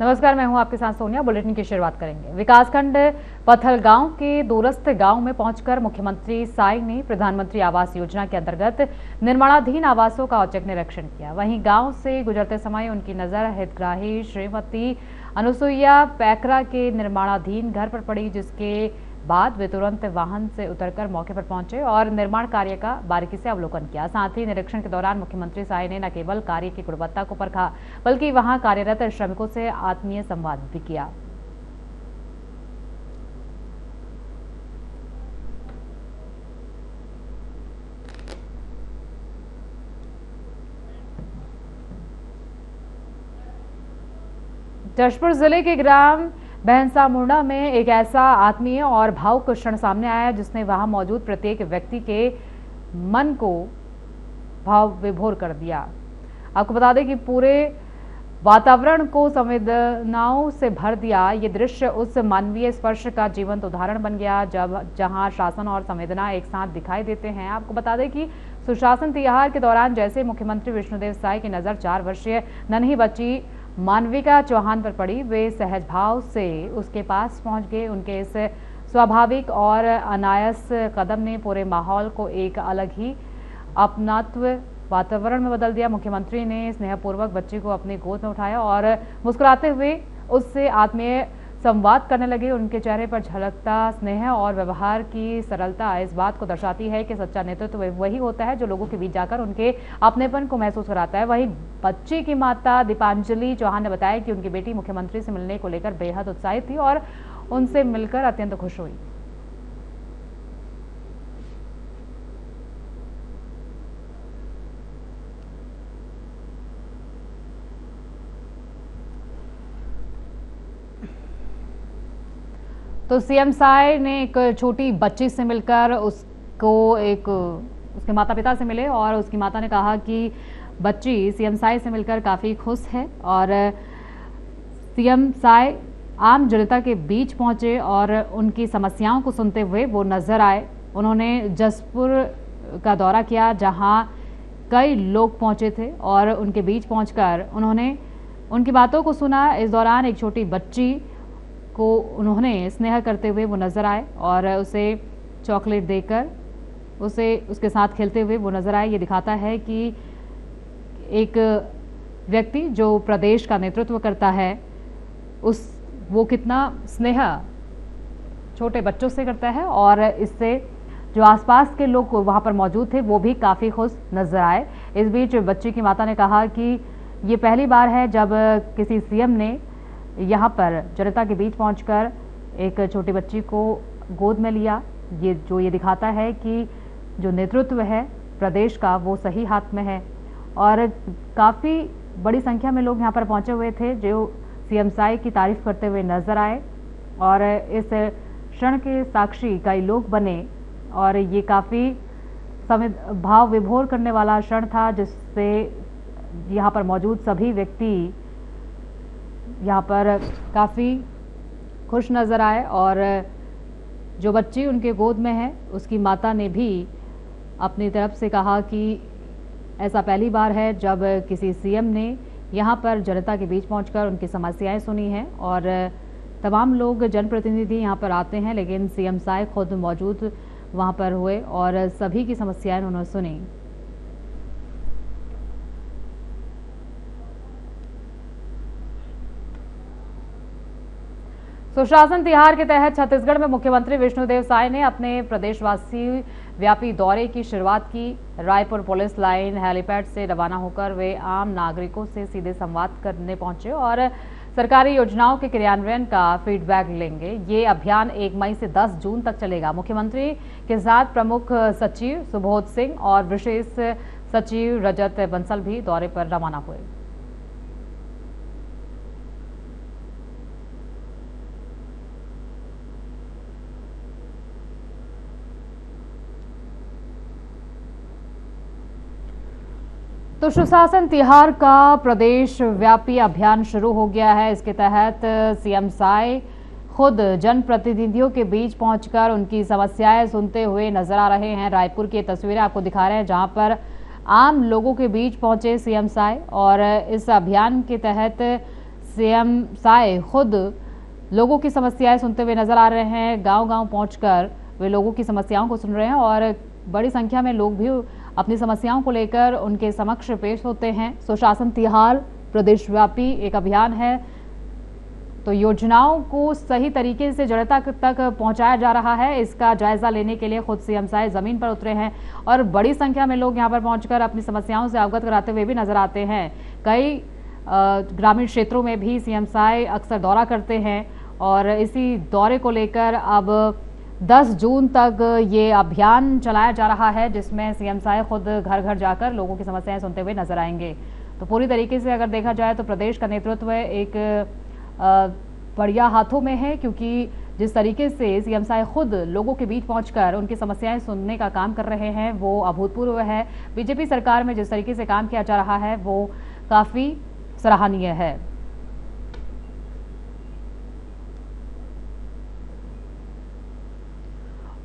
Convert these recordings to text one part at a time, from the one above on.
नमस्कार, मैं हूं आपके साथ सोनिया। बुलेटिन की शुरुआत करेंगे। विकासखंड पथलगांव के दूरस्थ गांव में पहुंचकर मुख्यमंत्री साई ने प्रधानमंत्री आवास योजना के अंतर्गत निर्माणाधीन आवासों का औचक निरीक्षण किया। वहीं गांव से गुजरते समय उनकी नजर हितग्राही श्रीमती अनुसुईया पैकरा के निर्माणाधीन घर पर पड़ी, जिसके बाद वे तुरंत वाहन से उतरकर मौके पर पहुंचे और निर्माण कार्य का बारीकी से अवलोकन किया। साथ ही निरीक्षण के दौरान मुख्यमंत्री साई ने न केवल कार्य की गुणवत्ता को परखा, बल्कि वहां कार्यरत श्रमिकों से आत्मीय संवाद भी किया। जशपुर जिले के ग्राम भैंसा मुंडा में एक ऐसा आत्मीय और भावुक क्षण सामने आया जिसने वहां मौजूद प्रत्येक व्यक्ति के मन को भाव विभोर कर दिया। आपको बता दें कि पूरे वातावरण को संवेदनाओं से भर दिया। ये दृश्य उस मानवीय स्पर्श का जीवंत उदाहरण बन गया जहां शासन और संवेदना एक साथ दिखाई देते हैं। आपको बता दें कि सुशासन तिहार के दौरान जैसे मुख्यमंत्री विष्णुदेव साई की नजर 4 वर्षीय नन्ही बच्ची मानविका चौहान पर पड़ी, वे सहज भाव से उसके पास पहुंच गए। उनके इस स्वाभाविक और अनायास कदम ने पूरे माहौल को एक अलग ही अपनात्व वातावरण में बदल दिया। मुख्यमंत्री ने स्नेहपूर्वक बच्ची को अपनी गोद में उठाया और मुस्कुराते हुए उससे आत्मीय संवाद करने लगे। उनके चेहरे पर झलकता स्नेह और व्यवहार की सरलता इस बात को दर्शाती है कि सच्चा नेतृत्व वही होता है जो लोगों के बीच जाकर उनके अपनेपन को महसूस कराता है। वहीं बच्ची की माता दीपांजलि चौहान ने बताया कि उनकी बेटी मुख्यमंत्री से मिलने को लेकर बेहद उत्साहित थी और उनसे मिलकर अत्यंत खुश हुई। तो सीएम साई ने एक छोटी बच्ची से मिलकर उसके माता पिता से मिले और उसकी माता ने कहा कि बच्ची सीएम साई से मिलकर काफ़ी खुश है और सीएम साई आम जनता के बीच पहुंचे और उनकी समस्याओं को सुनते हुए वो नजर आए। उन्होंने जसपुर का दौरा किया जहां कई लोग पहुंचे थे और उनके बीच पहुंचकर उन्होंने उनकी बातों को सुना। इस दौरान एक छोटी बच्ची को उन्होंने स्नेह करते हुए वो नजर आए और उसे चॉकलेट देकर उसके साथ खेलते हुए वो नजर आए। ये दिखाता है कि एक व्यक्ति जो प्रदेश का नेतृत्व करता है वो कितना स्नेह छोटे बच्चों से करता है और इससे जो आसपास के लोग वहां पर मौजूद थे वो भी काफ़ी खुश नजर आए। इस बीच बच्ची की माता ने कहा कि ये पहली बार है जब किसी सीएम ने यहाँ पर जनता के बीच पहुंचकर एक छोटी बच्ची को गोद में लिया। ये दिखाता है कि जो नेतृत्व है प्रदेश का वो सही हाथ में है और काफ़ी बड़ी संख्या में लोग यहाँ पर पहुंचे हुए थे जो सीएम साई की तारीफ करते हुए नजर आए और इस क्षण के साक्षी कई लोग बने और ये काफ़ी भाव विभोर करने वाला क्षण था जिससे यहाँ पर मौजूद सभी व्यक्ति यहाँ पर काफ़ी खुश नज़र आए और जो बच्ची उनके गोद में है उसकी माता ने भी अपनी तरफ से कहा कि ऐसा पहली बार है जब किसी सीएम ने यहाँ पर जनता के बीच पहुंचकर उनकी समस्याएं सुनी हैं और तमाम लोग जनप्रतिनिधि यहाँ पर आते हैं लेकिन सीएम साई खुद मौजूद वहाँ पर हुए और सभी की समस्याएं उन्होंने सुनी। सुशासन तिहार के तहत छत्तीसगढ़ में मुख्यमंत्री विष्णुदेव साई ने अपने प्रदेशवासी व्यापी दौरे की शुरुआत की। रायपुर पुलिस लाइन हेलीपैड से रवाना होकर वे आम नागरिकों से सीधे संवाद करने पहुंचे और सरकारी योजनाओं के क्रियान्वयन का फीडबैक लेंगे। ये अभियान 1 मई से 10 जून तक चलेगा। मुख्यमंत्री के साथ प्रमुख सचिव सुबोध सिंह और विशेष सचिव रजत बंसल भी दौरे पर रवाना हुए। तो सुशासन तिहार का प्रदेश व्यापी अभियान शुरू हो गया है। इसके तहत सीएम साई खुद जनप्रतिनिधियों के बीच पहुंचकर उनकी समस्याएं सुनते हुए नजर आ रहे हैं। रायपुर की तस्वीरें आपको दिखा रहे हैं जहां पर आम लोगों के बीच पहुंचे सीएम साई और इस अभियान के तहत सीएम साय खुद लोगों की समस्याएं सुनते हुए नजर आ रहे हैं। गांव-गांव पहुंचकर वे लोगों की समस्याओं को सुन रहे हैं और बड़ी संख्या में लोग भी अपनी समस्याओं को लेकर उनके समक्ष पेश होते हैं। सुशासन तिहार प्रदेशव्यापी एक अभियान है, तो योजनाओं को सही तरीके से जनता तक पहुंचाया जा रहा है। इसका जायजा लेने के लिए खुद सीएम साय जमीन पर उतरे हैं और बड़ी संख्या में लोग यहां पर पहुंचकर अपनी समस्याओं से अवगत कराते हुए भी नजर आते हैं। कई ग्रामीण क्षेत्रों में भी सीएम साय अक्सर दौरा करते हैं और इसी दौरे को लेकर अब 10 जून तक ये अभियान चलाया जा रहा है, जिसमें सीएम साय खुद घर घर जाकर लोगों की समस्याएं सुनते हुए नजर आएंगे। तो पूरी तरीके से अगर देखा जाए तो प्रदेश का नेतृत्व एक बढ़िया हाथों में है, क्योंकि जिस तरीके से सीएम साय खुद लोगों के बीच पहुंचकर उनकी समस्याएं सुनने का काम कर रहे हैं वो अभूतपूर्व है। बीजेपी सरकार में जिस तरीके से काम किया जा रहा है वो काफी सराहनीय है।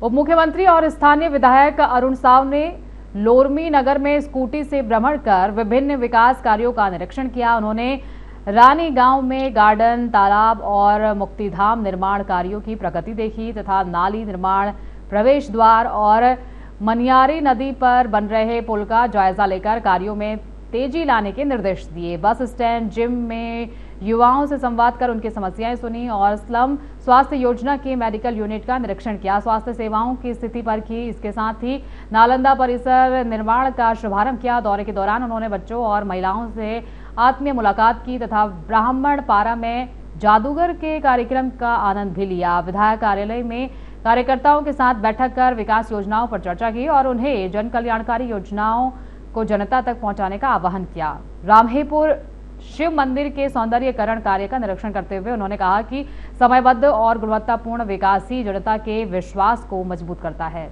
उप मुख्यमंत्री और स्थानीय विधायक अरुण साव ने लोरमी नगर में स्कूटी से भ्रमण कर विभिन्न विकास कार्यों का निरीक्षण किया। उन्होंने रानी गांव में गार्डन, तालाब और मुक्तिधाम निर्माण कार्यों की प्रगति देखी तथा नाली निर्माण, प्रवेश द्वार और मनियारी नदी पर बन रहे पुल का जायजा लेकर कार्यों में तेजी लाने के निर्देश दिए। बस स्टैंड, जिम में युवाओं से संवाद कर उनकी समस्याएं सुनी और स्लम स्वास्थ्य योजना के मेडिकल यूनिट का निरीक्षण किया। स्वास्थ्य सेवाओं की स्थिति परखी। इसके साथ ही नालंदा परिसर निर्माण का शुभारंभ किया। दौरे के दौरान उन्होंने बच्चों और महिलाओं से आत्मीय मुलाकात की तथा ब्राह्मण पारा में जादूगर के कार्यक्रम का आनंद भी लिया। विधायक कार्यालय में कार्यकर्ताओं के साथ बैठक कर विकास योजनाओं पर चर्चा की और उन्हें जन कल्याणकारी योजनाओं को जनता तक पहुंचाने का आह्वान किया। रामहेपुर शिव मंदिर के सौंदर्यीकरण कार्य का निरीक्षण करते हुए उन्होंने कहा कि समयबद्ध और गुणवत्तापूर्ण विकास ही जनता के विश्वास को मजबूत करता है।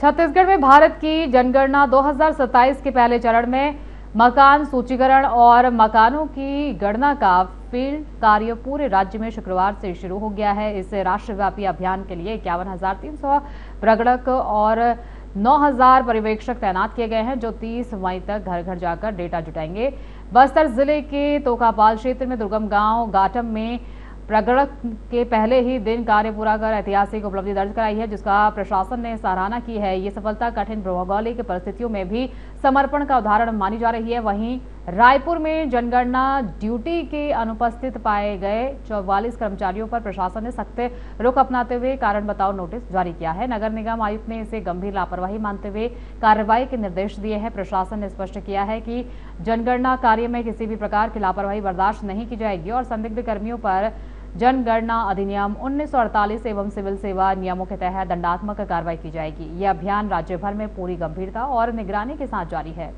छत्तीसगढ़ में भारत की जनगणना 2027 के पहले चरण में मकान सूचीकरण और मकानों की गणना का फील्ड कार्य पूरे राज्य में शुक्रवार से शुरू हो गया है। इस राष्ट्रव्यापी अभियान के लिए 51,300 प्रगणक और 9,000 पर्यवेक्षक तैनात किए गए हैं, जो 30 मई तक घर घर जाकर डेटा जुटाएंगे। बस्तर जिले के तोकापाल क्षेत्र में दुर्गम गांव गाटम में प्रगणक के पहले ही दिन कार्य पूरा कर ऐतिहासिक उपलब्धि दर्ज कराई है, जिसका प्रशासन ने सराहना की है। ये सफलता कठिन भौगोलिक परिस्थितियों में भी समर्पण का उदाहरण मानी जा रही है। वहीं रायपुर में जनगणना ड्यूटी के अनुपस्थित पाए गए 44 कर्मचारियों पर प्रशासन ने सख्त रुख अपनाते हुए कारण बताओ नोटिस जारी किया है। नगर निगम आयुक्त ने इसे गंभीर लापरवाही मानते हुए कार्रवाई के निर्देश दिए हैं। प्रशासन ने स्पष्ट किया है कि जनगणना कार्य में किसी भी प्रकार की लापरवाही बर्दाश्त नहीं की जाएगी और संदिग्ध कर्मियों पर जनगणना अधिनियम 1948 एवं सिविल सेवा नियमों के तहत दंडात्मक कार्रवाई की जाएगी। यह अभियान राज्य भर में पूरी गंभीरता और निगरानी के साथ जारी है।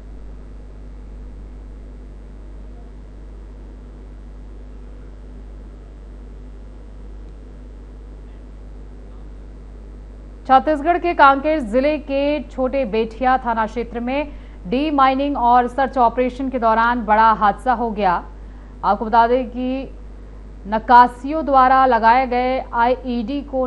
छत्तीसगढ़ के कांकेर जिले के छोटे बेठिया थाना क्षेत्र में डी माइनिंग और सर्च ऑपरेशन के दौरान बड़ा हादसा हो गया। आपको बता दें कि नक्सलियों द्वारा लगाए गए आईईडी को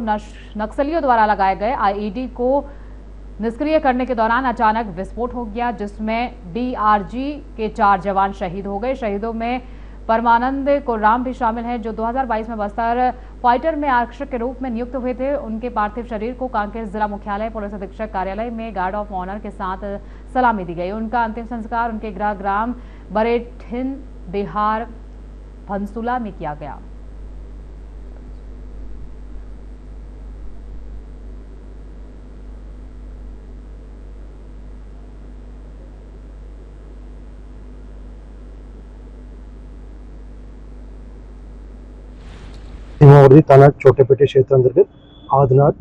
निष्क्रिय करने के दौरान अचानक विस्फोट हो गया, जिसमें डीआरजी के 4 जवान शहीद हो गए। शहीदों में परमानंद कुर्राम भी शामिल हैं, जो 2022 में बस्तर फाइटर में आरक्षक के रूप में नियुक्त हुए थे। उनके पार्थिव शरीर को कांकेर जिला मुख्यालय पुलिस अधीक्षक कार्यालय में गार्ड ऑफ ऑनर के साथ सलामी दी गई। उनका अंतिम संस्कार उनके गृह ग्राम बरेठिन बिहार भंसुला में किया गया। सीमावर्ती थाना छोटेपेटे क्षेत्र अंतर्गत आदनाथ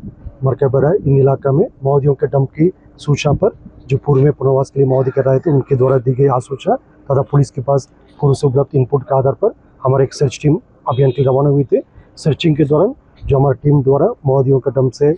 मरकबरा इन इलाका में माओवादियों के डंप की सूचना पर जो पूर्व में पुनर्वास के लिए माओवादी कर रहे थे, उनके द्वारा दी गई आसूचना तथा पुलिस के पास पूर्व से उपलब्ध इनपुट के आधार पर हमारे एक सर्च टीम अभियान के रवाना हुई थी। सर्चिंग के दौरान जो हमारी टीम द्वारा माओवादियों के डंप से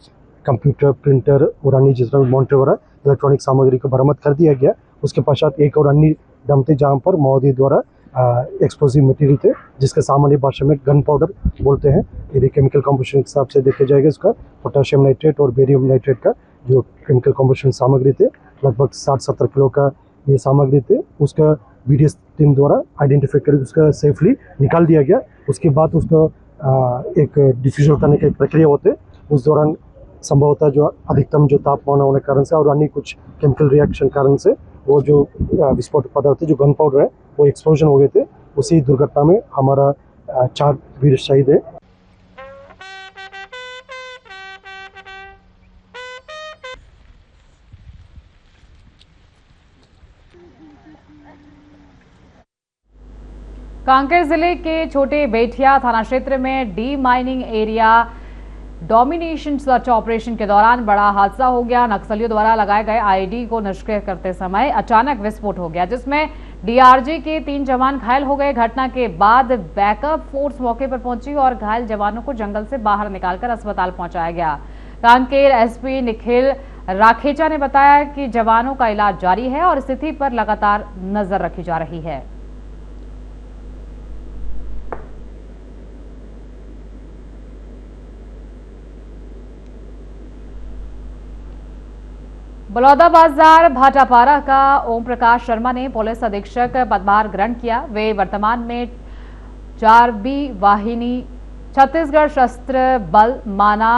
कंप्यूटर, प्रिंटर और अन्य जिस तरह मॉनिटर वगैरह इलेक्ट्रॉनिक सामग्री को बरामद कर दिया गया। उसके पश्चात एक और अन्य डंप थे जहाँ पर माओवादी द्वारा एक्सप्लोसिव मटेरियल थे, जिसका सामान्य भाषा में गन पाउडर बोलते हैं। यदि केमिकल कंपोजिशन के हिसाब से देखा जाएगा, इसका पोटेशियम नाइट्रेट और बेरियम नाइट्रेट का जो केमिकल कंपोजिशन सामग्री थे, लगभग 60-70 किलो का ये सामग्री थे। उसका बीडीएस टीम द्वारा आइडेंटिफाई करके उसका सेफली निकाल दिया गया। उसके बाद उसका एक डिफ्यूजन करने की प्रक्रिया होते, उस दौरान संभवतः जो अधिकतम जो तापमान होने के कारण से और अन्य कुछ केमिकल रिएक्शन कारण से वो जो विस्फोटक पदार्थ जो गन पाउडर है वो एक्सप्लोजन हो गए थे। उसी दुर्घटना में हमारा 4 वीर शहीद है। कांकेर जिले के छोटे बेटिया थाना क्षेत्र में D mining area domination search operation के दौरान बड़ा हादसा हो गया। नक्सलियों द्वारा लगाए गए आईडी को निष्क्रिय करते समय अचानक विस्फोट हो गया, जिसमें डीआरजी के 3 जवान घायल हो गए। घटना के बाद बैकअप फोर्स मौके पर पहुंची और घायल जवानों को जंगल से बाहर निकालकर अस्पताल पहुंचाया गया। कांकेर एसपी निखिल राखेचा ने बताया कि जवानों का इलाज जारी है और स्थिति पर लगातार नजर रखी जा रही है। बलौदाबाजार भाटापारा का ओम प्रकाश शर्मा ने पुलिस अधीक्षक पदभार ग्रहण किया। वे वर्तमान में 4बी वाहिनी छत्तीसगढ़ सशस्त्र बल माना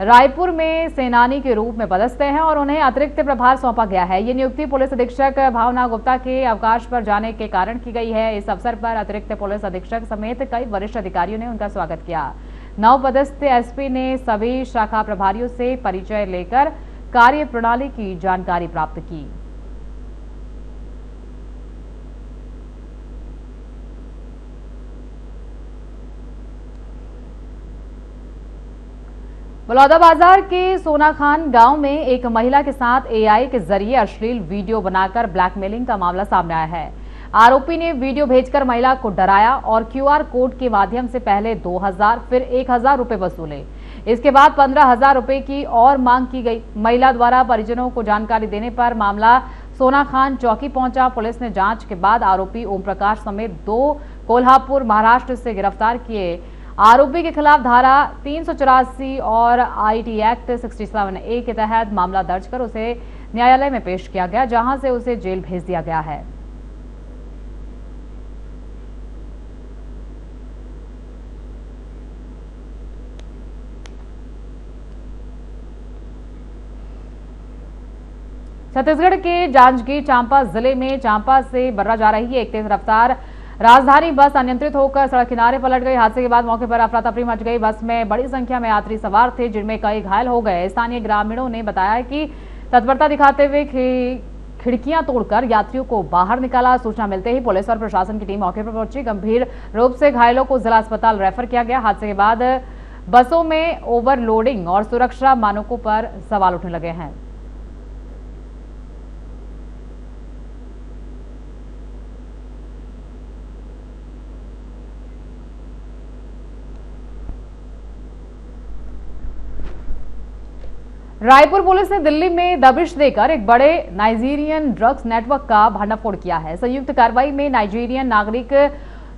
रायपुर में सेनानी के रूप में पदस्थ हैं और उन्हें अतिरिक्त प्रभार सौंपा गया है। ये नियुक्ति पुलिस अधीक्षक भावना गुप्ता के अवकाश पर जाने के कारण की गई है। इस अवसर पर अतिरिक्त पुलिस अधीक्षक समेत कई वरिष्ठ अधिकारियों ने उनका स्वागत किया। नवपदस्थ एसपी ने सभी शाखा प्रभारियों से परिचय लेकर कार्य प्रणाली की जानकारी प्राप्त की। बलौदाबाजार के सोनाखान गांव में एक महिला के साथ एआई के जरिए अश्लील वीडियो बनाकर ब्लैकमेलिंग का मामला सामने आया है। आरोपी ने वीडियो भेजकर महिला को डराया और क्यूआर कोड के माध्यम से पहले 2000 फिर 1000 रुपए वसूले। इसके बाद 15,000 रुपए की और मांग की गई। महिला द्वारा परिजनों को जानकारी देने पर मामला सोनाखान चौकी पहुंचा। पुलिस ने जांच के बाद आरोपी ओम प्रकाश समेत 2 कोल्हापुर महाराष्ट्र से गिरफ्तार किए। आरोपी के खिलाफ धारा 384 और आईटी एक्ट 67A के तहत मामला दर्ज कर उसे न्यायालय में पेश किया गया, जहां से उसे जेल भेज दिया गया है। छत्तीसगढ़ के जांजगीर चांपा जिले में चांपा से बर्रा जा रही एक तेज रफ्तार राजधानी बस अनियंत्रित होकर सड़क किनारे पलट गई। हादसे के बाद मौके पर अफरा तफरी मच गई। बस में बड़ी संख्या में यात्री सवार थे, जिनमें कई घायल हो गए। स्थानीय ग्रामीणों ने बताया कि तत्परता दिखाते हुए खिड़कियां तोड़कर यात्रियों को बाहर निकाला। सूचना मिलते ही पुलिस और प्रशासन की टीम मौके पर पहुंची। गंभीर रूप से घायलों को जिला अस्पताल रेफर किया गया। हादसे के बाद बसों में ओवरलोडिंग और सुरक्षा मानकों पर सवाल उठने लगे हैं। रायपुर पुलिस ने दिल्ली में दबिश देकर एक बड़े नाइजीरियन ड्रग्स नेटवर्क का भंडाफोड़ किया है। संयुक्त कार्रवाई में नाइजीरियन नागरिक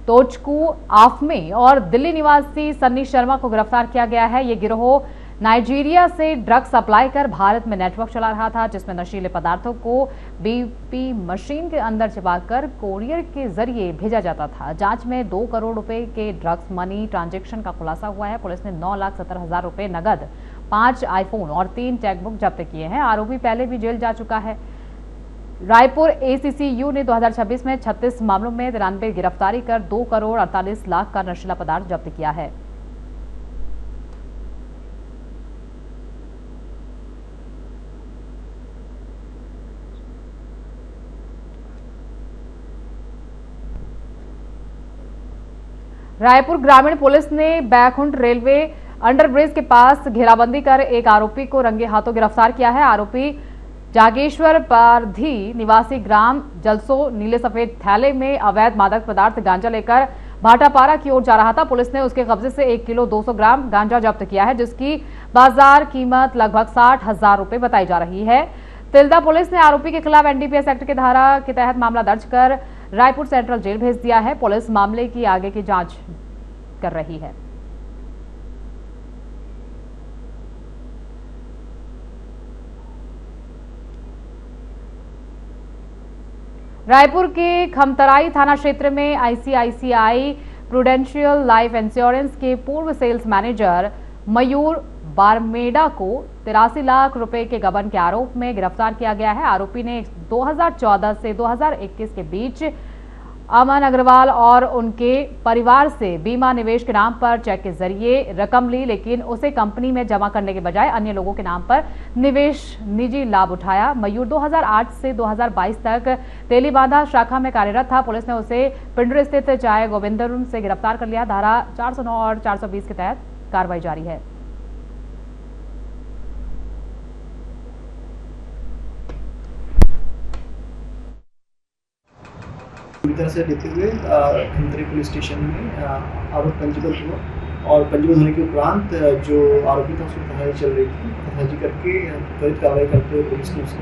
तोचकू आफमे और दिल्ली निवासी सन्नी शर्मा को गिरफ्तार किया गया है। ये गिरोह नाइजीरिया से ड्रग्स सप्लाई कर भारत में नेटवर्क चला रहा था, जिसमें नशीले पदार्थों को बीपी मशीन के अंदर छिपाकर कोरियर के जरिए भेजा जाता था। जांच में 2 करोड़ रुपए के ड्रग्स मनी ट्रांजैक्शन का खुलासा हुआ है। पुलिस ने 9,70,000 रुपए नगद, 5 आईफोन और 3 चेकबुक जब्त किए हैं। आरोपी पहले भी जेल जा चुका है। रायपुर एसीसीयू ने 2026 में 36 मामलों में 93 गिरफ्तारी कर 2 करोड़ 48 लाख का नशीला पदार्थ जब्त किया है। रायपुर ग्रामीण पुलिस ने बैकुंठ रेलवे अंडरब्रिज के पास घेराबंदी कर एक आरोपी को रंगे हाथों गिरफ्तार किया है। आरोपी जागेश्वर पारधी निवासी ग्राम जलसो नीले सफेद थैले में अवैध मादक पदार्थ गांजा लेकर भाटापारा की ओर जा रहा था। पुलिस ने उसके कब्जे से 1 किलो 200 ग्राम गांजा जब्त किया है, जिसकी बाजार कीमत लगभग 60,000 रुपए बताई जा रही है। तिल्दा पुलिस ने आरोपी के खिलाफ एनडीपीएस एक्ट की धारा के तहत मामला दर्ज कर रायपुर सेंट्रल जेल भेज दिया है। पुलिस मामले की आगे की जांच कर रही है। रायपुर के खमतराई थाना क्षेत्र में आईसीआईसीआई प्रूडेंशियल लाइफ इंश्योरेंस के पूर्व सेल्स मैनेजर मयूर बारमेड़ा को 83 लाख रुपए के गबन के आरोप में गिरफ्तार किया गया है। आरोपी ने 2014 से 2021 के बीच अमन अग्रवाल और उनके परिवार से बीमा निवेश के नाम पर चेक के जरिए रकम ली, लेकिन उसे कंपनी में जमा करने के बजाय अन्य लोगों के नाम पर निवेश निजी लाभ उठाया। मयूर 2008 से 2022 तक तेलीबांधा शाखा में कार्यरत था। पुलिस ने उसे पिंडर स्थित चाय गोविंदरुम से गिरफ्तार कर लिया। धारा 409 और 420 के तहत कार्रवाई जारी है। पूरी तरह से लेते हुए खंतरी पुलिस स्टेशन में आरोप पंजीबद्ध हुआ और पंजीबद्ध होने के उपरांत जो आरोपी था उसकी तलाशी चल रही थी। तलाशी करके त्वरित कार्रवाई करते हुए पुलिस ने उसे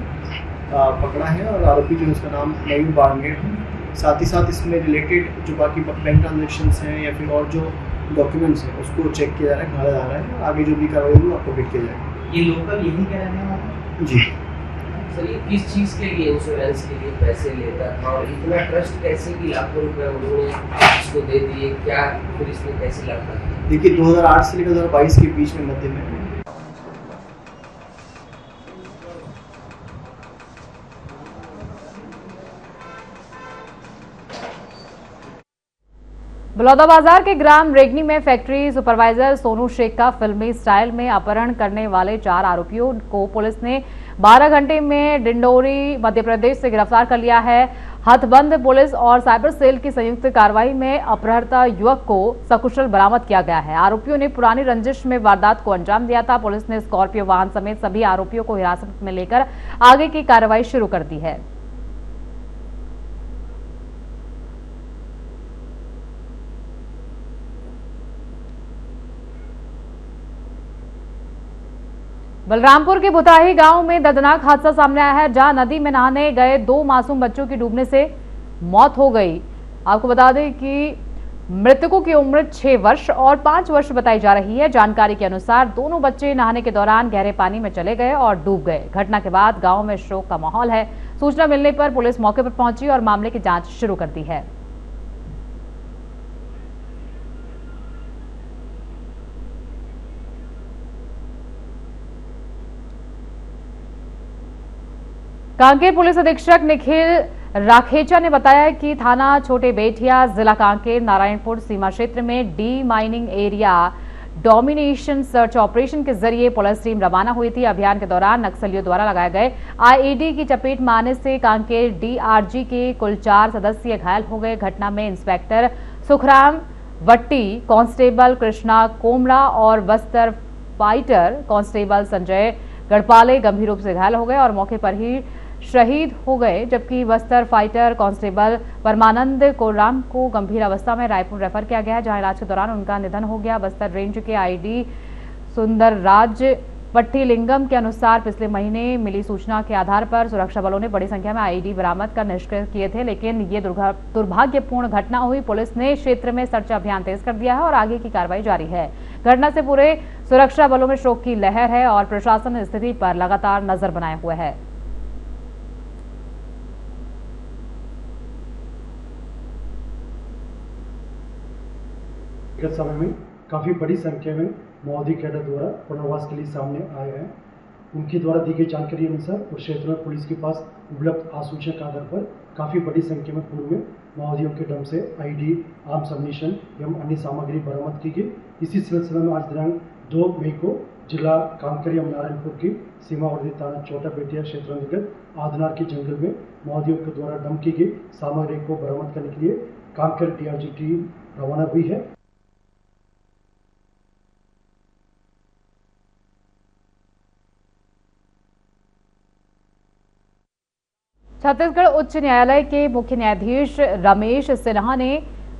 पकड़ा है और आरोपी जो है उसका नाम मयूर बारमेड़ है। साथ ही साथ इसमें रिलेटेड जो बाकी बैंक ट्रांजेक्शन्स हैं या फिर और जो डॉक्यूमेंट्स हैं उसको चेक किया जा रहा है, ढाला जा रहा है। आगे जो भी कार्रवाई होगी आपको अपडेट किया जाएगा। ये लोकल यही कह रहे हैं जी सर, ये किस चीज़ के लिए इंश्योरेंस के लिए पैसे लेता था और इतना ट्रस्ट कैसे कि लाखों रुपए उन्होंने इसको दे दिए, क्या फिर इसमें कैसे लगता है? देखिए 2008 से लेकर 2022 के बीच में मध्य में बलौदाबाजार के ग्राम रेगनी में फैक्ट्री सुपरवाइजर सोनू शेख का फिल्मी स्टाइल में अपहरण करने वाले 4 आरोपियों को पुलिस ने 12 घंटे में डिंडोरी मध्य प्रदेश से गिरफ्तार कर लिया है। हथबंद पुलिस और साइबर सेल की संयुक्त कार्रवाई में अपहृता युवक को सकुशल बरामद किया गया है। आरोपियों ने पुरानी रंजिश में वारदात को अंजाम दिया था। पुलिस ने स्कॉर्पियो वाहन समेत सभी आरोपियों को हिरासत में लेकर आगे की कार्रवाई शुरू कर दी है। बलरामपुर के भुताही गांव में दर्दनाक हादसा सामने आया है, जहां नदी में नहाने गए 2 मासूम बच्चों की डूबने से मौत हो गई। आपको बता दें कि मृतकों की उम्र 6 वर्ष और 5 वर्ष बताई जा रही है। जानकारी के अनुसार दोनों बच्चे नहाने के दौरान गहरे पानी में चले गए और डूब गए। घटना के बाद गांव में शोक का माहौल है। सूचना मिलने पर पुलिस मौके पर पहुंची और मामले की जांच शुरू कर दी है। कांकेर पुलिस अधीक्षक निखिल राखेचा ने बताया कि थाना छोटे बेटिया, जिला कांकेर, नारायणपुर सीमा क्षेत्र में D mining area domination search operation के जरिए पुलिस टीम रवाना हुई थी। अभियान के दौरान नक्सलियों द्वारा लगाए गए आईईडी की चपेट में आने से कांकेर डीआरजी के कुल 4 सदस्य घायल हो गए। घटना में इंस्पेक्टर सुखराम वट्टी, कांस्टेबल कृष्णा कोमरा और बस्तर फाइटर कांस्टेबल संजय गढ़पाले गंभीर रूप से घायल हो गए और मौके पर ही शहीद हो गए, जबकि बस्तर फाइटर कांस्टेबल परमानंद कोराम को गंभीर अवस्था में रायपुर रेफर किया गया, जहां इलाज के दौरान उनका निधन हो गया। बस्तर रेंज के आईडी सुंदर राज पट्टीलिंगम के अनुसार पिछले महीने मिली सूचना के आधार पर सुरक्षा बलों ने बड़ी संख्या में आईडी बरामद कर निष्क्रिय किए थे, लेकिन ये दुर्भाग्यपूर्ण घटना हुई। पुलिस ने क्षेत्र में सर्च अभियान तेज कर दिया है और आगे की कार्रवाई जारी है। घटना से पूरे सुरक्षा बलों में शोक की लहर है और प्रशासन स्थिति पर लगातार नजर बनाए हुए है। समय में काफ़ी बड़ी संख्या में माओवादी कैडर द्वारा पुनर्वास के लिए सामने आए हैं। उनके द्वारा दी गई जानकारी अनुसार उस क्षेत्र में पुलिस के पास उपलब्ध आसूचना के आधार पर काफ़ी बड़ी संख्या में पूर्व में माओवादियों के दम से आईडी, आर्म्स अम्युनिशन एवं अन्य सामग्री बरामद की गई। इसी सिलसिले में आज दिनांक 2 मई को जिला कांकेर एवं नारायणपुर की सीमावर्ती थाना छोटा बेटिया क्षेत्र अंतर्गत आदनार के जंगल में माओवादियों के द्वारा डंप की गई सामग्री को बरामद करने के लिए कांकेर डीआरजी टीम रवाना हुई है। छत्तीसगढ़ उच्च न्यायालय के मुख्य न्यायाधीश रमेश सिन्हा ने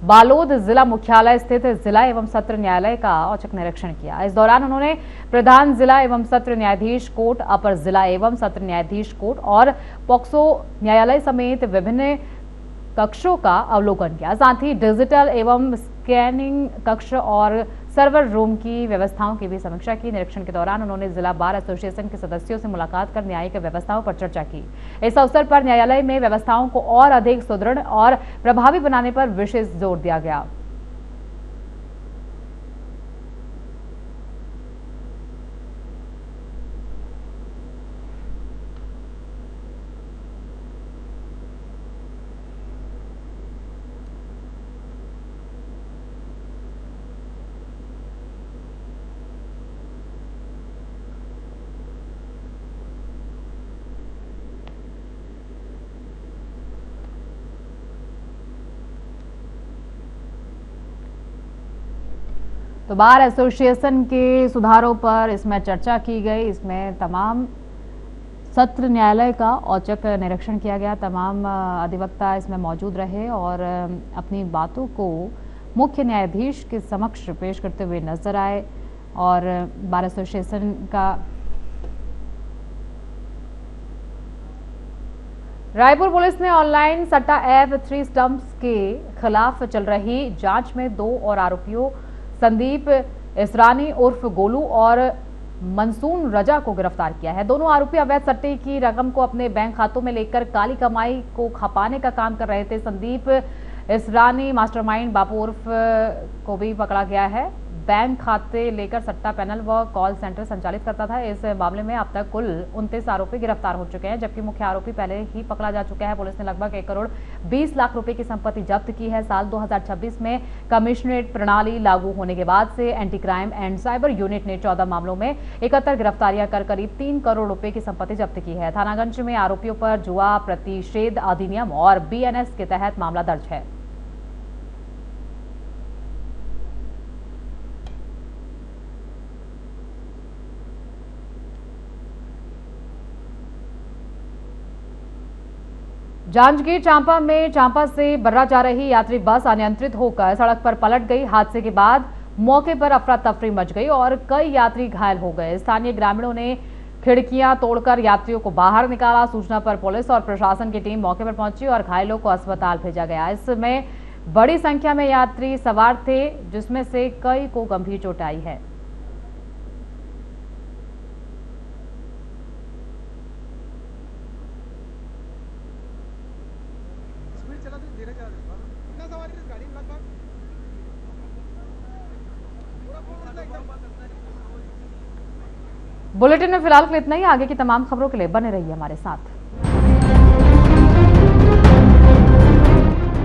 बालोद जिला मुख्यालय स्थित जिला एवं सत्र न्यायालय का औचक निरीक्षण किया। इस दौरान उन्होंने प्रधान जिला एवं सत्र न्यायाधीश कोर्ट, अपर जिला एवं सत्र न्यायाधीश कोर्ट और पॉक्सो न्यायालय समेत विभिन्न कक्षों का अवलोकन किया। साथ ही डिजिटल एवं स्कैनिंग कक्ष और सर्वर रूम की व्यवस्थाओं की भी समीक्षा की। निरीक्षण के दौरान उन्होंने जिला बार एसोसिएशन के सदस्यों से मुलाकात कर न्यायिक व्यवस्थाओं पर चर्चा की। इस अवसर पर न्यायालय में व्यवस्थाओं को और अधिक सुदृढ़ और प्रभावी बनाने पर विशेष जोर दिया गया। तो बार एसोसिएशन के सुधारों पर इसमें चर्चा की गई। इसमें तमाम सत्र न्यायालय का औचक निरीक्षण किया गया। तमाम अधिवक्ता इसमें मौजूद रहे और अपनी बातों को मुख्य न्यायाधीश के समक्ष पेश करते हुए नजर आए। और बार एसोसिएशन का रायपुर पुलिस ने ऑनलाइन सट्टा ऐप 3 स्टंप्स के खिलाफ चल रही जांच में 2 और आरोपियों संदीप इसरानी उर्फ गोलू और मंसून रजा को गिरफ्तार किया है। दोनों आरोपी अवैध सट्टे की रकम को अपने बैंक खातों में लेकर काली कमाई को खपाने का काम कर रहे थे। संदीप इसरानी मास्टरमाइंड बापू उर्फ को भी पकड़ा गया है। बैंक खाते लेकर सट्टा पैनल व कॉल सेंटर संचालित करता था। इस मामले में अब तक कुल 29 आरोपी गिरफ्तार हो चुके हैं, जबकि मुख्य आरोपी पहले ही पकड़ा जा चुका है। पुलिस ने लगभग 1 करोड़ 20 लाख रुपए की संपत्ति जब्त की है। साल 2026 में कमिश्नरेट प्रणाली लागू होने के बाद से anti crime and cyber unit ने 14 मामलों में 71 गिरफ्तारियां कर करीब 3 करोड़ रुपए की संपत्ति जब्त की है। थानागंज में आरोपियों पर जुआ प्रतिषेध अधिनियम और BNS के तहत मामला दर्ज है। जांजगीर चांपा में चांपा से बर्रा जा रही यात्री बस अनियंत्रित होकर सड़क पर पलट गई। हादसे के बाद मौके पर अफरा तफरी मच गई और कई यात्री घायल हो गए। स्थानीय ग्रामीणों ने खिड़कियां तोड़कर यात्रियों को बाहर निकाला। सूचना पर पुलिस और प्रशासन की टीम मौके पर पहुंची और घायलों को अस्पताल भेजा गया। इसमें बड़ी संख्या में यात्री सवार थे, जिसमें से कई को गंभीर चोट आई है। बुलेटिन में फिलहाल के लिए इतना ही। आगे की तमाम खबरों के लिए बने रहिए हमारे साथ।